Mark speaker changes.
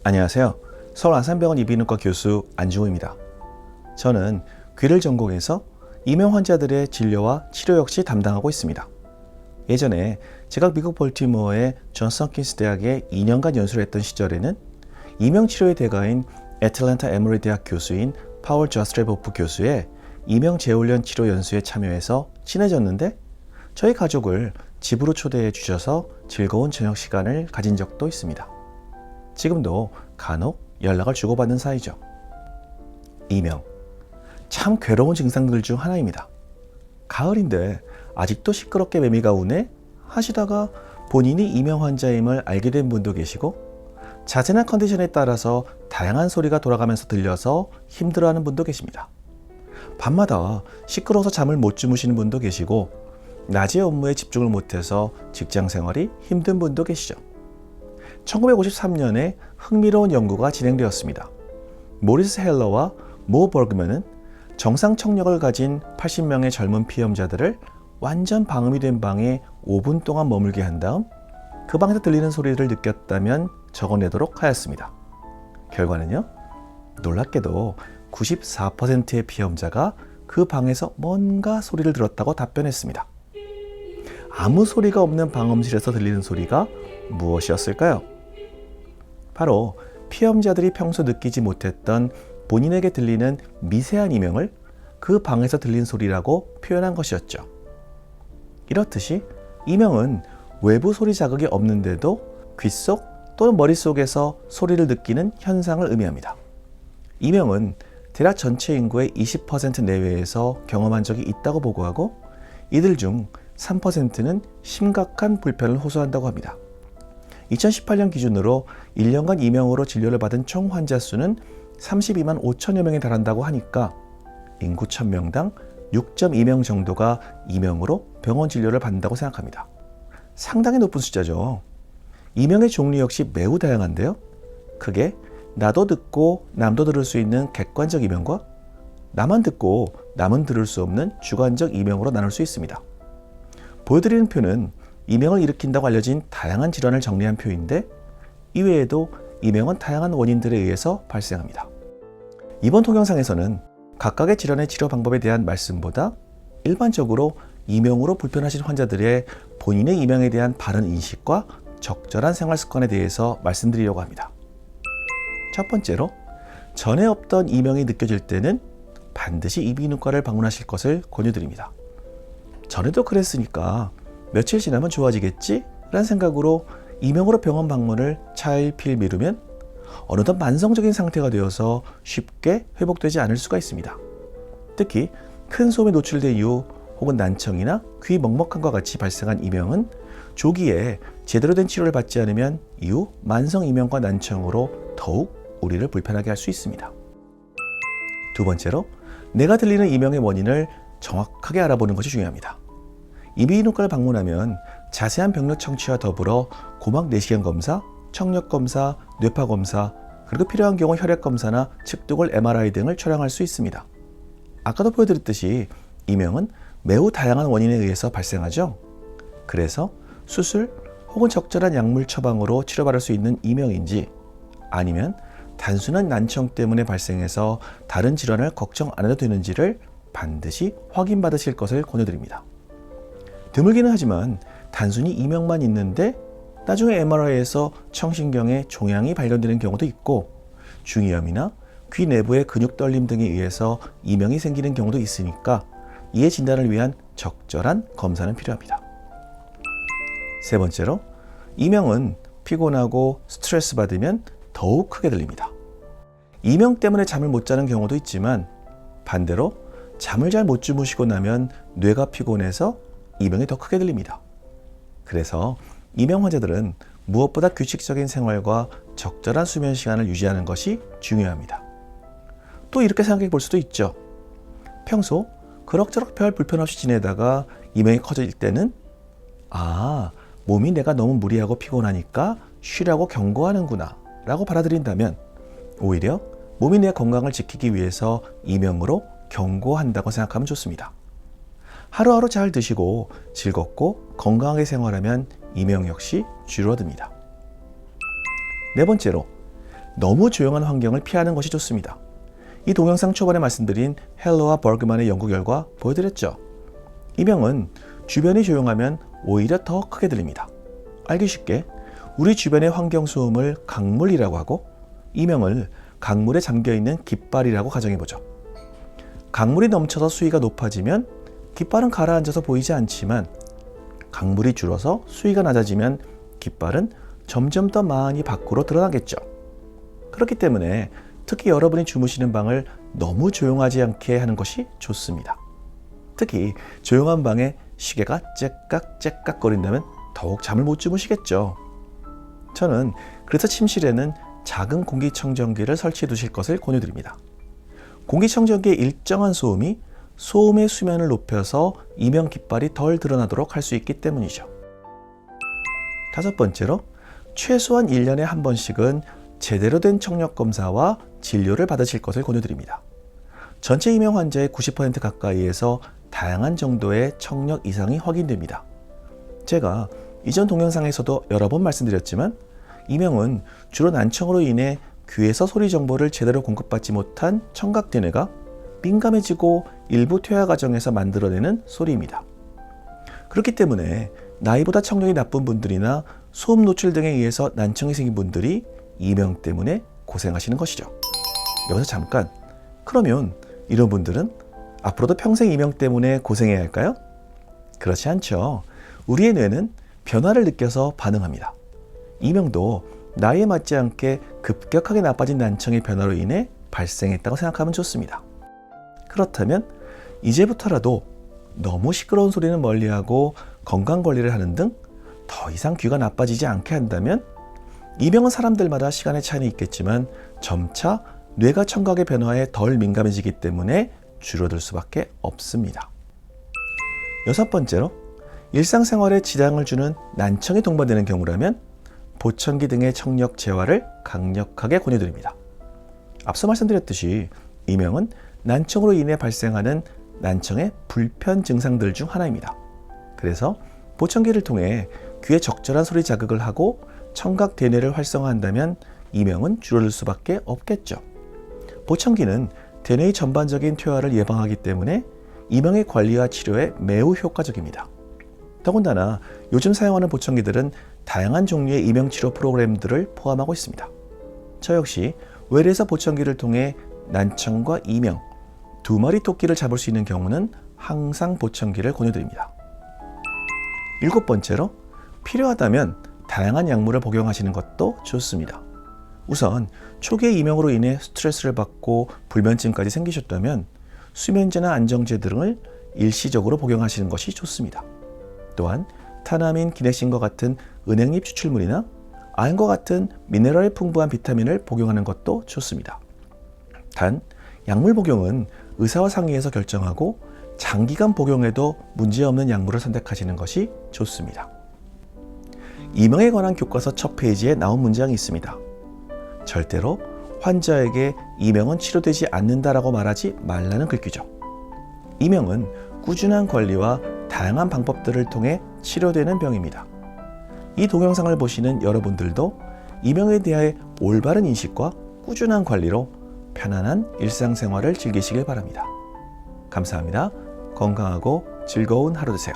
Speaker 1: 안녕하세요. 서울 안산병원 이비인후과 교수 안중호입니다. 저는 귀를 전공해서 이명 환자들의 진료와 치료 역시 담당하고 있습니다. 예전에 제가 미국 볼티모어의 존스 홉킨스 대학에 2년간 연수를 했던 시절에는 이명 치료의 대가인 애틀랜타 에머리 대학 교수인 파월 저스트레보프 교수의 이명 재훈련 치료 연수에 참여해서 친해졌는데 저희 가족을 집으로 초대해 주셔서 즐거운 저녁 시간을 가진 적도 있습니다. 지금도 간혹 연락을 주고받는 사이죠. 이명, 참 괴로운 증상들 중 하나입니다. 가을인데 아직도 시끄럽게 매미가 우네 하시다가 본인이 이명 환자임을 알게 된 분도 계시고, 자세나 컨디션에 따라서 다양한 소리가 돌아가면서 들려서 힘들어하는 분도 계십니다. 밤마다 시끄러워서 잠을 못 주무시는 분도 계시고, 낮에 업무에 집중을 못해서 직장 생활이 힘든 분도 계시죠. 1953년에 흥미로운 연구가 진행되었습니다. 모리스 헬러와 모 버그맨은 정상 청력을 가진 80명의 젊은 피험자들을 완전 방음이 된 방에 5분 동안 머물게 한 다음 그 방에서 들리는 소리를 느꼈다면 적어내도록 하였습니다. 결과는요, 놀랍게도 94%의 피험자가 그 방에서 뭔가 소리를 들었다고 답변했습니다. 아무 소리가 없는 방음실에서 들리는 소리가 무엇이었을까요? 바로 피험자들이 평소 느끼지 못했던 본인에게 들리는 미세한 이명을 그 방에서 들린 소리라고 표현한 것이었죠. 이렇듯이 이명은 외부 소리 자극이 없는데도 귓속 또는 머릿속에서 소리를 느끼는 현상을 의미합니다. 이명은 대략 전체 인구의 20% 내외에서 경험한 적이 있다고 보고하고, 이들 중 3%는 심각한 불편을 호소한다고 합니다. 2018년 기준으로 1년간 이명으로 진료를 받은 총 환자 수는 32만 5천여 명에 달한다고 하니까 인구 1000명당 6.2명 정도가 이명으로 병원 진료를 받는다고 생각합니다. 상당히 높은 숫자죠. 이명의 종류 역시 매우 다양한데요. 크게 나도 듣고 남도 들을 수 있는 객관적 이명과 나만 듣고 남은 들을 수 없는 주관적 이명으로 나눌 수 있습니다. 보여드리는 표는 이명을 일으킨다고 알려진 다양한 질환을 정리한 표인데, 이외에도 이명은 다양한 원인들에 의해서 발생합니다. 이번 동영상에서는 각각의 질환의 치료 방법에 대한 말씀보다 일반적으로 이명으로 불편하신 환자들의 본인의 이명에 대한 바른 인식과 적절한 생활 습관에 대해서 말씀드리려고 합니다. 첫 번째로, 전에 없던 이명이 느껴질 때는 반드시 이비인후과를 방문하실 것을 권유드립니다. 전에도 그랬으니까 며칠 지나면 좋아지겠지? 라는 생각으로 이명으로 병원 방문을 차일피일 미루면 어느덧 만성적인 상태가 되어서 쉽게 회복되지 않을 수가 있습니다. 특히 큰 소음에 노출된 이후 혹은 난청이나 귀 먹먹함과 같이 발생한 이명은 조기에 제대로 된 치료를 받지 않으면 이후 만성 이명과 난청으로 더욱 우리를 불편하게 할 수 있습니다. 두 번째로, 내가 들리는 이명의 원인을 정확하게 알아보는 것이 중요합니다. 이비인후과를 방문하면 자세한 병력 청취와 더불어 고막 내시경 검사, 청력 검사, 뇌파 검사, 그리고 필요한 경우 혈액 검사나 측도골 MRI 등을 촬영할 수 있습니다. 아까도 보여드렸듯이 이명은 매우 다양한 원인에 의해서 발생하죠. 그래서 수술 혹은 적절한 약물 처방으로 치료받을 수 있는 이명인지, 아니면 단순한 난청 때문에 발생해서 다른 질환을 걱정 안 해도 되는지를 반드시 확인받으실 것을 권유드립니다. 드물기는 하지만 단순히 이명만 있는데 나중에 MRI에서 청신경에 종양이 발견되는 경우도 있고, 중이염이나 귀 내부의 근육 떨림 등에 의해서 이명이 생기는 경우도 있으니까 이해 진단을 위한 적절한 검사는 필요합니다. 세 번째로, 이명은 피곤하고 스트레스 받으면 더욱 크게 들립니다. 이명 때문에 잠을 못 자는 경우도 있지만, 반대로 잠을 잘 못 주무시고 나면 뇌가 피곤해서 이명이 더 크게 들립니다. 그래서 이명 환자들은 무엇보다 규칙적인 생활과 적절한 수면 시간을 유지하는 것이 중요합니다. 또 이렇게 생각해 볼 수도 있죠. 평소 그럭저럭 별 불편 없이 지내다가 이명이 커질 때는 몸이 내가 너무 무리하고 피곤하니까 쉬라고 경고하는구나 라고 받아들인다면, 오히려 몸이 내 건강을 지키기 위해서 이명으로 경고한다고 생각하면 좋습니다. 하루하루 잘 드시고 즐겁고 건강하게 생활하면 이명 역시 줄어듭니다. 네 번째로, 너무 조용한 환경을 피하는 것이 좋습니다. 이 동영상 초반에 말씀드린 헬러와 버그만의 연구 결과 보여드렸죠. 이명은 주변이 조용하면 오히려 더 크게 들립니다. 알기 쉽게 우리 주변의 환경 소음을 강물이라고 하고 이명을 강물에 잠겨있는 깃발이라고 가정해보죠. 강물이 넘쳐서 수위가 높아지면 깃발은 가라앉아서 보이지 않지만 강물이 줄어서 수위가 낮아지면 깃발은 점점 더 많이 밖으로 드러나겠죠. 그렇기 때문에 특히 여러분이 주무시는 방을 너무 조용하지 않게 하는 것이 좋습니다. 특히 조용한 방에 시계가 째깍째깍 거린다면 더욱 잠을 못 주무시겠죠. 저는 그래서 침실에는 작은 공기청정기를 설치해 두실 것을 권유드립니다. 공기청정기의 일정한 소음이 소음의 수면을 높여서 이명 깃발이 덜 드러나도록 할 수 있기 때문이죠. 다섯 번째로 최소한 1년에 한 번씩은 제대로 된 청력 검사와 진료를 받으실 것을 권유드립니다. 전체 이명 환자의 90% 가까이에서 다양한 정도의 청력 이상이 확인됩니다. 제가 이전 동영상에서도 여러 번 말씀드렸지만 이명은 주로 난청으로 인해 귀에서 소리 정보를 제대로 공급받지 못한 청각대뇌가 민감해지고 일부 퇴화 과정에서 만들어내는 소리입니다. 그렇기 때문에 나이보다 청력이 나쁜 분들이나 소음 노출 등에 의해서 난청이 생긴 분들이 이명 때문에 고생하시는 것이죠. 여기서 잠깐, 그러면 이런 분들은 앞으로도 평생 이명 때문에 고생해야 할까요? 그렇지 않죠. 우리의 뇌는 변화를 느껴서 반응합니다. 이명도 나이에 맞지 않게 급격하게 나빠진 난청의 변화로 인해 발생했다고 생각하면 좋습니다. 그렇다면 이제부터라도 너무 시끄러운 소리는 멀리하고 건강관리를 하는 등 더 이상 귀가 나빠지지 않게 한다면 이명은 사람들마다 시간의 차이는 있겠지만 점차 뇌가 청각의 변화에 덜 민감해지기 때문에 줄어들 수밖에 없습니다. 여섯 번째로 일상생활에 지장을 주는 난청이 동반되는 경우라면 보청기 등의 청력 재활을 강력하게 권유드립니다. 앞서 말씀드렸듯이 이명은 난청으로 인해 발생하는 난청의 불편 증상들 중 하나입니다. 그래서 보청기를 통해 귀에 적절한 소리 자극을 하고 청각 대뇌를 활성화한다면 이명은 줄어들 수밖에 없겠죠. 보청기는 대뇌의 전반적인 퇴화를 예방하기 때문에 이명의 관리와 치료에 매우 효과적입니다. 더군다나 요즘 사용하는 보청기들은 다양한 종류의 이명 치료 프로그램들을 포함하고 있습니다. 저 역시 외래에서 보청기를 통해 난청과 이명, 두 마리 토끼를 잡을 수 있는 경우는 항상 보청기를 권유드립니다. 일곱 번째로 필요하다면 다양한 약물을 복용하시는 것도 좋습니다. 우선 초기의 이명으로 인해 스트레스를 받고 불면증까지 생기셨다면 수면제나 안정제 등을 일시적으로 복용하시는 것이 좋습니다. 또한 타나민, 기네신과 같은 은행잎 추출물이나 아연과 같은 미네랄이 풍부한 비타민을 복용하는 것도 좋습니다. 단, 약물 복용은 의사와 상의해서 결정하고 장기간 복용해도 문제없는 약물을 선택하시는 것이 좋습니다. 이명에 관한 교과서 첫 페이지에 나온 문장이 있습니다. 절대로 환자에게 이명은 치료되지 않는다라고 말하지 말라는 글귀죠. 이명은 꾸준한 관리와 다양한 방법들을 통해 치료되는 병입니다. 이 동영상을 보시는 여러분들도 이명에 대해 올바른 인식과 꾸준한 관리로 편안한 일상생활을 즐기시길 바랍니다. 감사합니다. 건강하고 즐거운 하루 되세요.